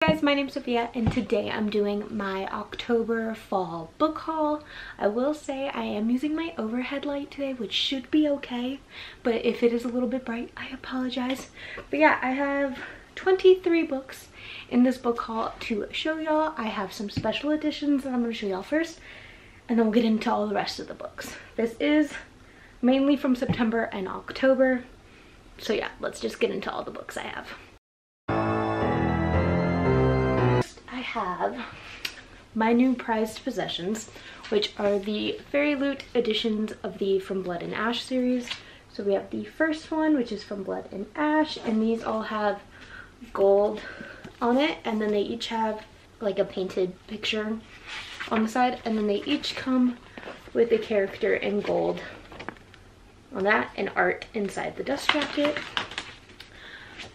Hey guys, my name's Sophia and today I'm doing my October fall book haul. I will say I am using my overhead light today, which should be okay, but if it is a little bit bright, I apologize. But yeah, I have 23 books in this book haul to show y'all. I have some special editions that I'm going to show y'all first, and then we'll get into all the rest of the books. This is mainly from September and October, so yeah, let's just get into all the books I have. I have my new prized possessions, which are the Fairy Loot editions of the From Blood and Ash series. So we have the first one, which is From Blood and Ash, and these all have gold on it, and then they each have like a painted picture on the side, and then they each come with a character in gold on that and art inside the dust jacket.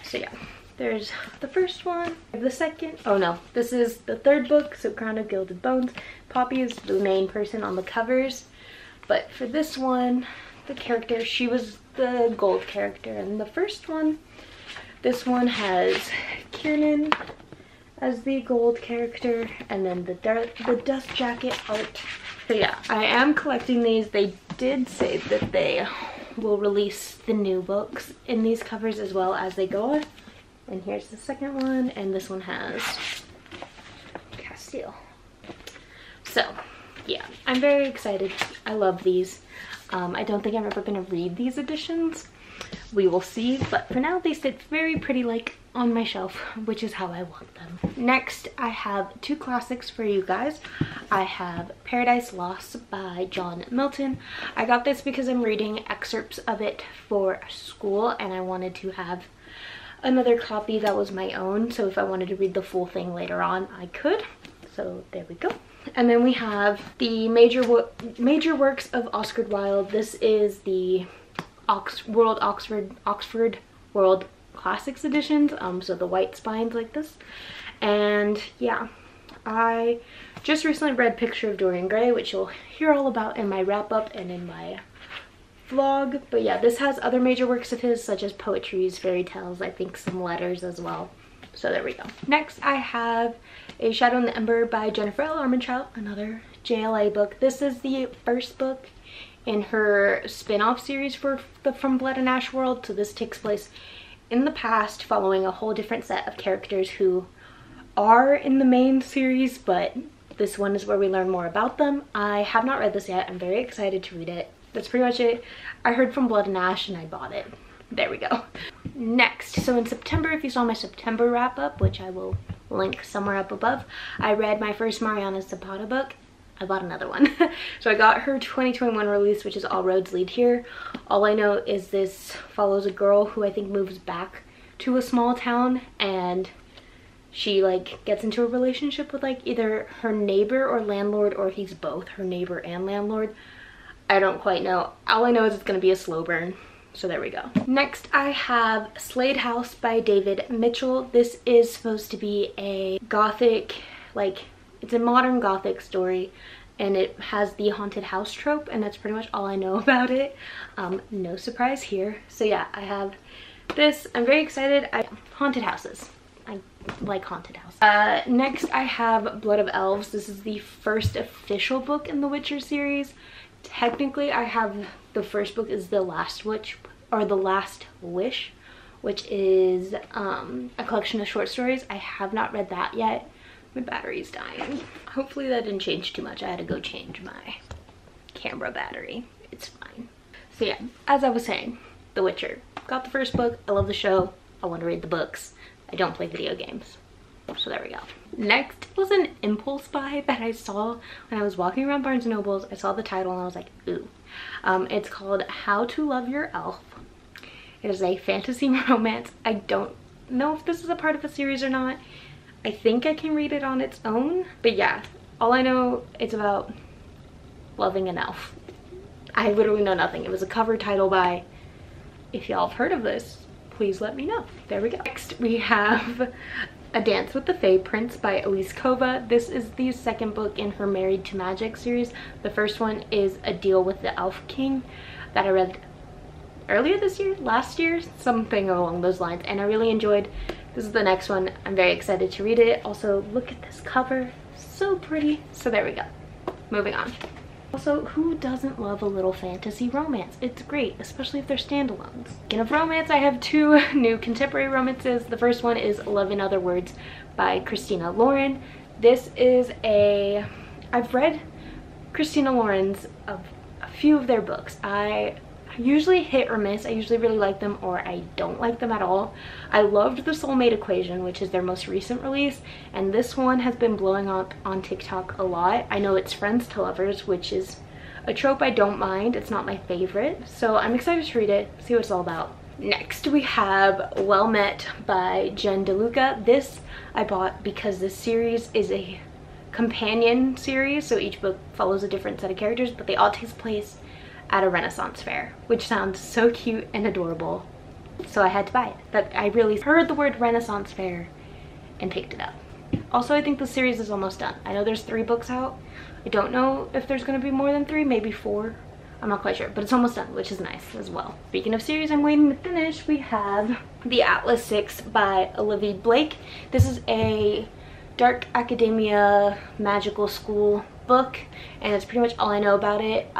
So yeah, there's the first one, the second, oh no, this is the third book, so Crown of Gilded Bones. Poppy is the main person on the covers, but for this one, the character, she was the gold character in the first one. This one has Kiernan as the gold character, and then the dust jacket art. So yeah, I am collecting these. They did say that they will release the new books in these covers as well as they go on. And here's the second one, and this one has Castile. So yeah, I'm very excited. I love these. I don't think I'm ever gonna read these editions. We will see, but for now they sit very pretty like on my shelf, which is how I want them. Next, I have two classics for you guys. I have Paradise Lost by John Milton. I got this because I'm reading excerpts of it for school, and I wanted to have another copy that was my own, so if I wanted to read the full thing later on, I could. So there we go. And then we have the major works of Oscar Wilde. This is the Oxford World Classics editions, so the white spines like this. And yeah, I just recently read Picture of Dorian Gray, which you'll hear all about in my wrap-up and in my vlog. But yeah, this has other major works of his, such as poetries, fairy tales, I think some letters as well. So there we go. Next, I have A Shadow in the Ember by Jennifer L. Armentrout, another JLA book. This is the first book in her spin-off series for the From Blood and Ash world. So this takes place in the past, following a whole different set of characters who are in the main series, but this one is where we learn more about them. I have not read this yet. I'm very excited to read it. That's pretty much it. I heard From Blood and Ash and I bought it. There we go. Next, so in September, if you saw my September wrap up, which I will link somewhere up above, I read my first Mariana Zapata book. I bought another one. So I got her 2021 release, which is All Roads Lead Here. All I know is this follows a girl who I think moves back to a small town, and she like gets into a relationship with like either her neighbor or landlord, or he's both her neighbor and landlord. I don't quite know. All I know is it's gonna be a slow burn. So there we go. Next, I have Slade House by David Mitchell. This is supposed to be a gothic, like, it's a modern gothic story, and it has the haunted house trope, and that's pretty much all I know about it. No surprise here. So yeah, I have this. I'm very excited. Haunted houses. I like haunted houses. Next, I have Blood of Elves. This is the first official book in the Witcher series. Technically, I have the first book is The Last Witch, or The Last Wish, which is a collection of short stories. I have not read that yet. My battery's dying. Hopefully that didn't change too much. I had to go change my camera battery. It's fine. So yeah, as I was saying, The Witcher. Got the first book. I love the show. I want to read the books. I don't play video games. So there we go. Next was an impulse buy that I saw when I was walking around Barnes & Noble's. I saw the title and I was like, ooh. It's called How to Love Your Elf. It is a fantasy romance. I don't know if this is a part of a series or not. I think I can read it on its own. But yeah, all I know, it's about loving an elf. I literally know nothing. It was a cover title by, if y'all have heard of this, please let me know. There we go. Next we have A Dance with the Fae Prince by Elise Kova. This is the second book in her Married to Magic series. The first one is A Deal with the Elf King that I read earlier this year, last year, something along those lines, and I really enjoyed This is the next one. I'm very excited to read it. Also, look at this cover. So pretty. So there we go. Moving on. Also, who doesn't love a little fantasy romance? It's great, especially if they're standalones. Speaking of romance, I have two new contemporary romances. The first one is Love in Other Words by Christina Lauren. This is I've read Christina Lauren's a few of their books. I usually hit or miss. I usually really like them or I don't like them at all. I loved The Soulmate Equation, which is their most recent release, and this one has been blowing up on TikTok a lot. I know it's friends to lovers, which is a trope I don't mind. It's not my favorite, so I'm excited to read it, see what it's all about. Next we have Well Met by Jen DeLuca. This I bought because this series is a companion series, so each book follows a different set of characters, but they all take place at a Renaissance fair, which sounds so cute and adorable, so I had to buy it. But I really heard the word Renaissance fair and picked it up. Also, I think the series is almost done. I know there's 3 books out. I don't know if there's going to be more than 3, maybe 4. I'm not quite sure, but it's almost done, which is nice as well. Speaking of series I'm waiting to finish, we have The Atlas 6 by Olivia Blake. This is a dark academia magical school book, and it's pretty much all I know about it.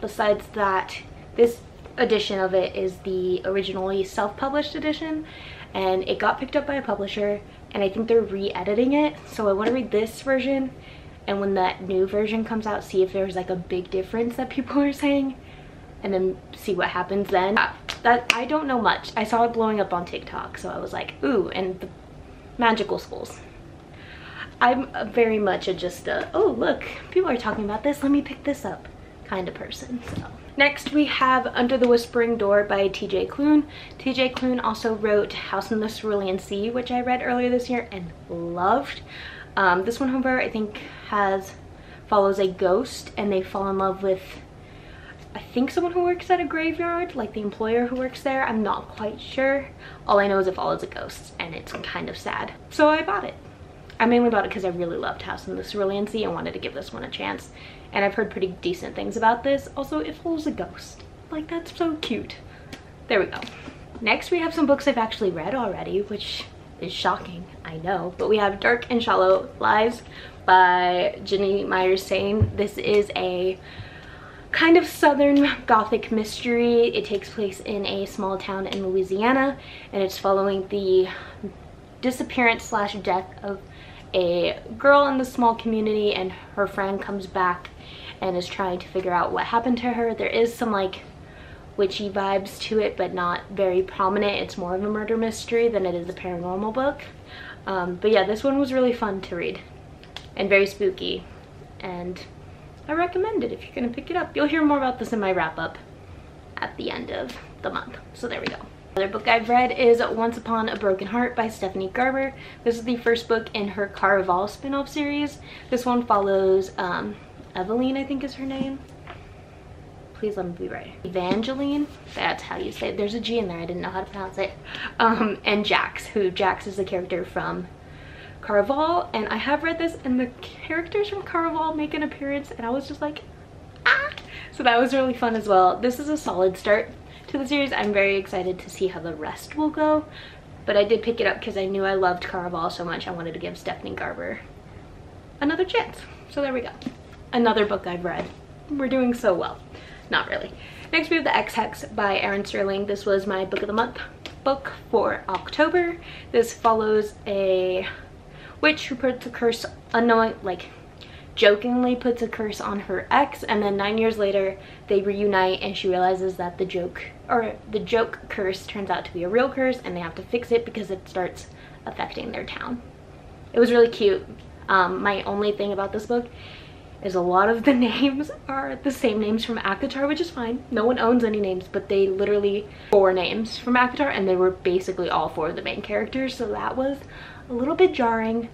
Besides that, this edition of it is the originally self-published edition, and it got picked up by a publisher, and I think they're re-editing it, so I want to read this version, and when that new version comes out, see if there's like a big difference that people are saying, and then see what happens then. That I don't know much. I saw it blowing up on TikTok, so I was like, ooh, and the magical schools. I'm very much oh look, people are talking about this, let me pick this up kind of person. So next we have Under the Whispering Door by TJ Klune. TJ Klune also wrote House in the Cerulean Sea, which I read earlier this year and loved. This one, however, I think follows a ghost, and they fall in love with, I think, someone who works at a graveyard, like the employer who works there. I'm not quite sure. All I know is it follows a ghost, and it's kind of sad. So I bought it. I mainly bought it because I really loved House in the Cerulean Sea and wanted to give this one a chance. And I've heard pretty decent things about this. Also, it follows a ghost. Like, that's so cute. There we go. Next, we have some books I've actually read already, which is shocking, I know. But we have Dark and Shallow Lives by Jenny Myers Sain. This is a kind of southern gothic mystery. It takes place in a small town in Louisiana, and it's following the disappearance slash death of a girl in the small community, and her friend comes back and is trying to figure out what happened to her. There is some like witchy vibes to it, but not very prominent. It's more of a murder mystery than it is a paranormal book. But yeah, this one was really fun to read and very spooky, and I recommend it if you're gonna pick it up. You'll hear more about this in my wrap-up at the end of the month, so there we go. Another book I've read is Once Upon a Broken Heart by Stephanie Garber. This is the first book in her Caraval spin-off series. This one follows Eveline, I think is her name. Please let me be right. Evangeline, that's how you say it. There's a G in there, I didn't know how to pronounce it. And Jax, Jax is the character from Caraval, and I have read this, and the characters from Caraval make an appearance, and I was just like, ah! So that was really fun as well. This is a solid start to the series. I'm very excited to see how the rest will go, but I did pick it up because I knew I loved Caraval so much. I wanted to give Stephanie Garber another chance. So there we go. Another book I've read. We're doing so well. Not really. Next we have The Ex-Hex by Erin Sterling. This was my book of the month book for October. This follows a witch who puts a curse jokingly puts a curse on her ex, and then 9 years later they reunite, and she realizes that the joke curse turns out to be a real curse, and they have to fix it because it starts affecting their town. It was really cute. My only thing about this book is a lot of the names are the same names from ACOTAR, which is fine. No one owns any names, but they literally 4 names from ACOTAR, and they were basically all 4 of the main characters, so that was a little bit jarring,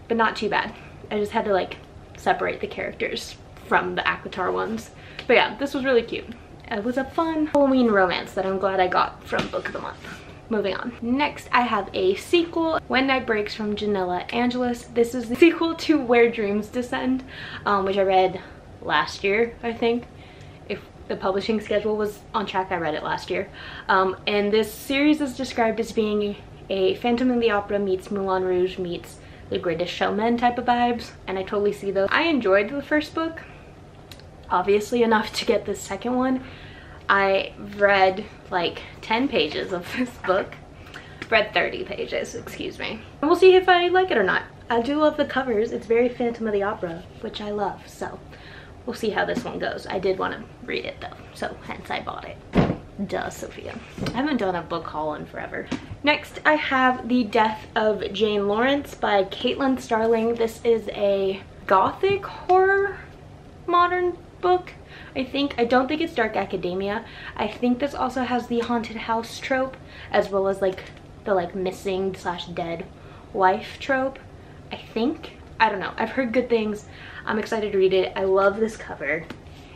but not too bad. I just had to like separate the characters from the ACOTAR ones. But yeah, this was really cute. It was a fun Halloween romance that I'm glad I got from Book of the Month. Moving on. Next, I have a sequel, When Night Breaks from Janella Angelis. This is the sequel to Where Dreams Descend, which I read last year, I think. If the publishing schedule was on track, I read it last year. And this series is described as being a Phantom of the Opera meets Moulin Rouge meets The Greatest Showman type of vibes, and I totally see those. I enjoyed the first book, obviously enough to get this second one. I read like 10 pages of this book. Read 30 pages, excuse me. And we'll see if I like it or not. I do love the covers. It's very Phantom of the Opera, which I love, so we'll see how this one goes. I did want to read it though, so hence I bought it. Duh, Sophia. I haven't done a book haul in forever. Next, I have The Death of Jane Lawrence by Caitlin Starling. This is a gothic horror modern book, I think. I don't think it's dark academia. I think this also has the haunted house trope, as well as like the like missing slash dead wife trope, I think. I don't know. I've heard good things. I'm excited to read it. I love this cover.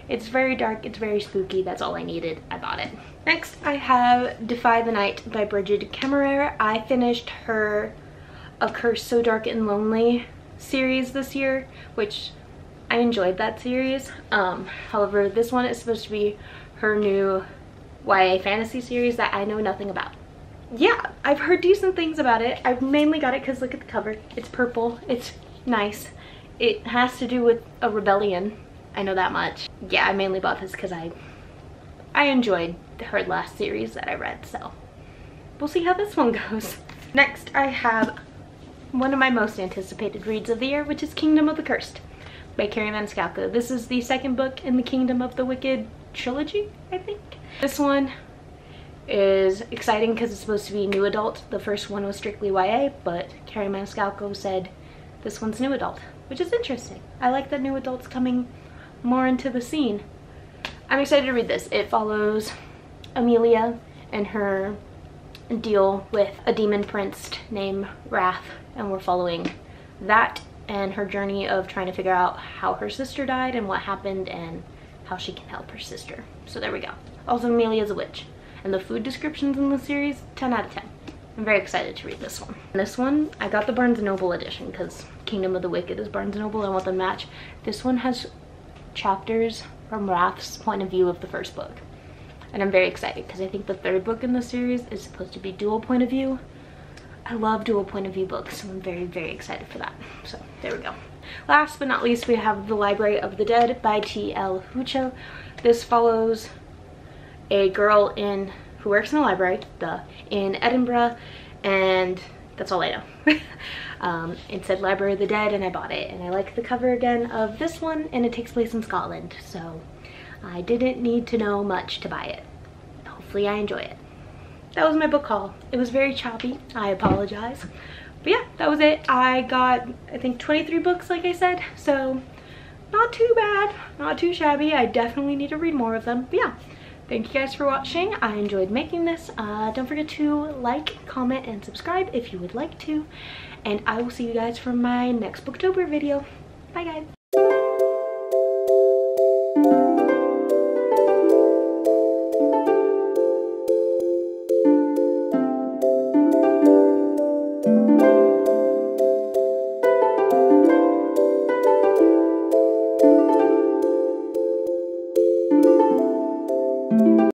It's very dark, it's very spooky. That's all I needed. I bought it. Next, I have Defy the Night by Bridget Kemmerer. I finished her A Curse So Dark and Lonely series this year, which I enjoyed that series. However, this one is supposed to be her new YA fantasy series that I know nothing about. Yeah, I've heard decent things about it. I've mainly got it because look at the cover. It's purple. It's nice. It has to do with a rebellion. I know that much. Yeah, I mainly bought this because I enjoyed her last series that I read, so we'll see how this one goes. Next, I have one of my most anticipated reads of the year, which is Kingdom of the Cursed by Carrie Maniscalco. This is the second book in the Kingdom of the Wicked trilogy, I think. This one is exciting because it's supposed to be new adult. The first one was strictly YA, but Carrie Maniscalco said this one's new adult, which is interesting. I like that new adult's coming more into the scene. I'm excited to read this. It follows Amelia and her deal with a demon prince named Wrath, and we're following that and her journey of trying to figure out how her sister died and what happened and how she can help her sister. So there we go. Also, Amelia's a witch, and the food descriptions in the series, 10 out of 10. I'm very excited to read this one. This one, I got the Barnes & Noble edition because Kingdom of the Wicked is Barnes & Noble. I want them to match. This one has chapters from Wrath's point of view of the first book, and I'm very excited because I think the third book in the series is supposed to be dual point of view. I love dual point of view books, so I'm very, very excited for that. So there we go. Last but not least, we have The Library of the Dead by T.L. Hucho. This follows a girl who works in a library in Edinburgh, and that's all I know. It said Library of the Dead, and I bought it, and I like the cover again of this one, and it takes place in Scotland, so I didn't need to know much to buy it. Hopefully I enjoy it. That was my book haul. It was very choppy. I apologize. But yeah, that was it. I got, I think, 23 books, like I said, so not too bad, not too shabby. I definitely need to read more of them. But yeah, thank you guys for watching. I enjoyed making this. Don't forget to like, comment, and subscribe if you would like to. And I will see you guys for my next Booktober video. Bye, guys.